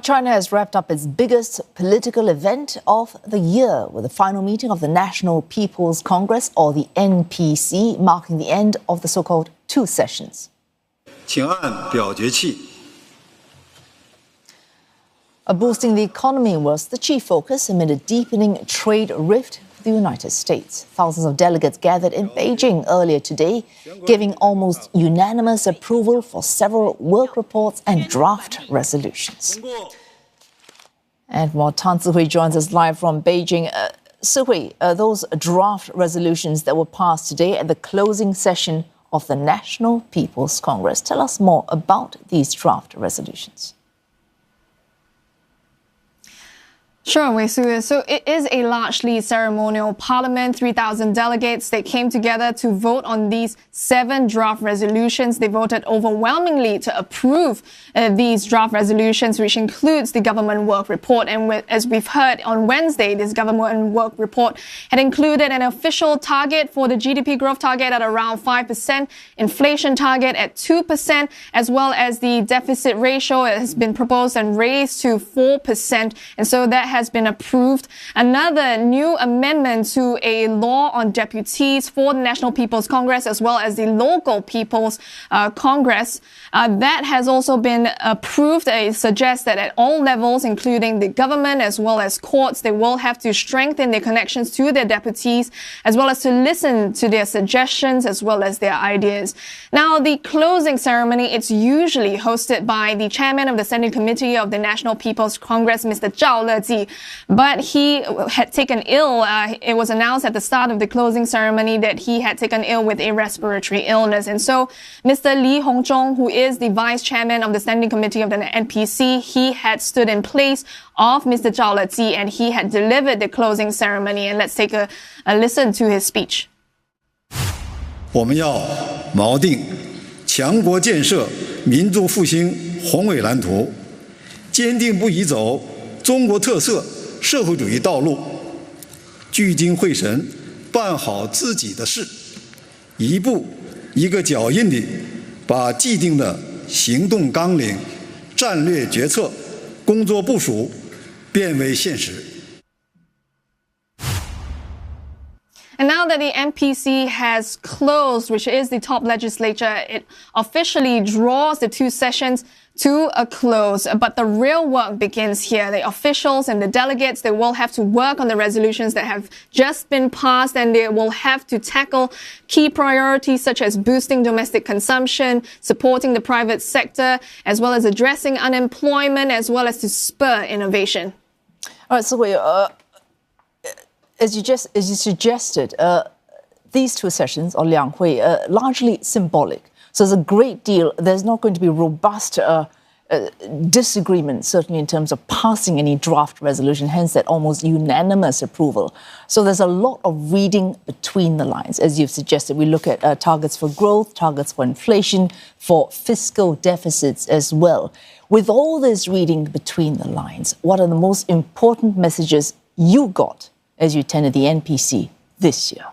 China has wrapped up its biggest political event of the year with the final meeting of the National People's Congress, or the NPC, marking the end of the so-called two sessions. 请按表决器。 Boosting the economy was the chief focus amid a deepening trade rift with the United States. Thousands of delegates gathered in Beijing earlier today, giving almost unanimous approval for several work reports and draft resolutions. And more, Si Hui joins us live from Beijing. Si Hui, those draft resolutions that were passed today at the closing session of the National People's Congress. Tell us more about these draft resolutions. Sure, Wei Su. So it is a largely ceremonial parliament. 3,000 delegates, they came together to vote on these 7 draft resolutions. They voted overwhelmingly to approve these draft resolutions, which includes the government work report. And as we've heard on Wednesday, this government work report had included an official target for the GDP growth target at around 5%, inflation target at 2%, as well as the deficit ratio has been proposed and raised to 4%. And so that has been approved. Another new amendment to a law on deputies for the National People's Congress, as well as the local People's Congress, that has also been approved. It suggests that at all levels, including the government as well as courts, they will have to strengthen their connections to their deputies, as well as to listen to their suggestions as well as their ideas. Now, the closing ceremony, it's usually hosted by the chairman of the Standing Committee of the National People's Congress, Mr. Zhao Leji, but he had taken ill. It was announced at the start of the closing ceremony that he had taken ill with a respiratory illness. And so Mr. Li Hongzhong, who is the vice chairman of the Standing Committee of the NPC, he had stood in place of Mr. Zhao Leji, and he had delivered the closing ceremony. And let's take a listen to his speech. 我们要锚定强国建设、民族复兴宏伟蓝图，坚定不移走 中国特色社会主义道路，聚精会神办好自己的事，一步一个脚印地把既定的行动纲领、战略决策、工作部署变为现实。 And now that the NPC has closed, which is the top legislature, it officially draws the two sessions to a close. But the real work begins here. The officials and the delegates, they will have to work on the resolutions that have just been passed, and they will have to tackle key priorities such as boosting domestic consumption, supporting the private sector, as well as addressing unemployment, as well as to spur innovation. All right, so as you suggested, these two sessions, or Liang Hui, largely symbolic. So there's a great deal. There's not going to be robust disagreement, certainly in terms of passing any draft resolution, hence that almost unanimous approval. So there's a lot of reading between the lines. As you've suggested, we look at targets for growth, targets for inflation, for fiscal deficits as well. With all this reading between the lines, what are the most important messages you got as you attended the NPC this year?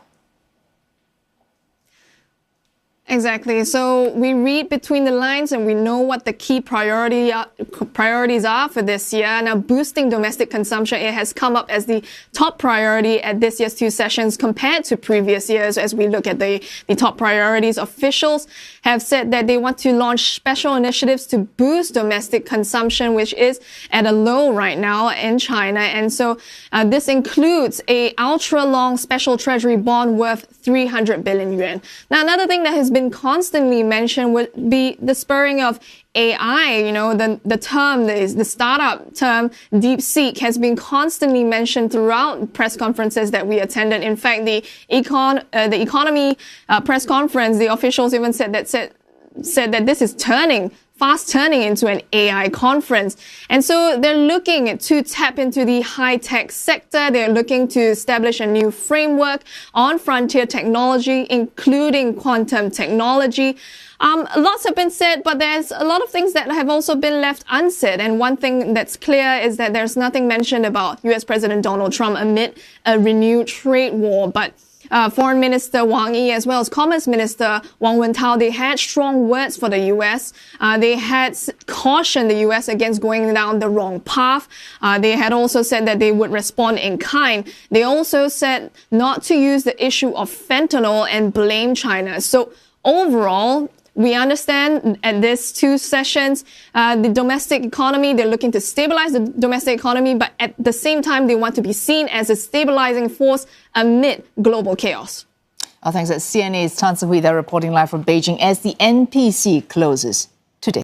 Exactly. So we read between the lines and we know what the key priorities are for this year. Now, boosting domestic consumption, it has come up as the top priority at this year's two sessions compared to previous years. As we look at the top priorities, officials have said that they want to launch special initiatives to boost domestic consumption, which is at a low right now in China. And so this includes a ultra-long special treasury bond worth 300 billion yuan. Now, another thing that has been constantly mentioned would be the spurring of AI. You know, the term, the startup term, DeepSeek, has been constantly mentioned throughout press conferences that we attended. In fact, the economy press conference, the officials even said that this is fast turning into an AI conference. And so they're looking to tap into the high-tech sector. They're looking to establish a new framework on frontier technology, including quantum technology. Lots have been said, but there's a lot of things that have also been left unsaid. And one thing that's clear is that there's nothing mentioned about US President Donald Trump amid a renewed trade war. But Foreign Minister Wang Yi as well as Commerce Minister Wang Wentao, they had strong words for the U.S. They had cautioned the U.S. against going down the wrong path. They had also said that they would respond in kind. They also said not to use the issue of fentanyl and blame China. So overall, we understand at these two sessions, the domestic economy, they're looking to stabilize the domestic economy, but at the same time, they want to be seen as a stabilizing force amid global chaos. Thanks. That's CNA's Si Hui there reporting live from Beijing as the NPC closes.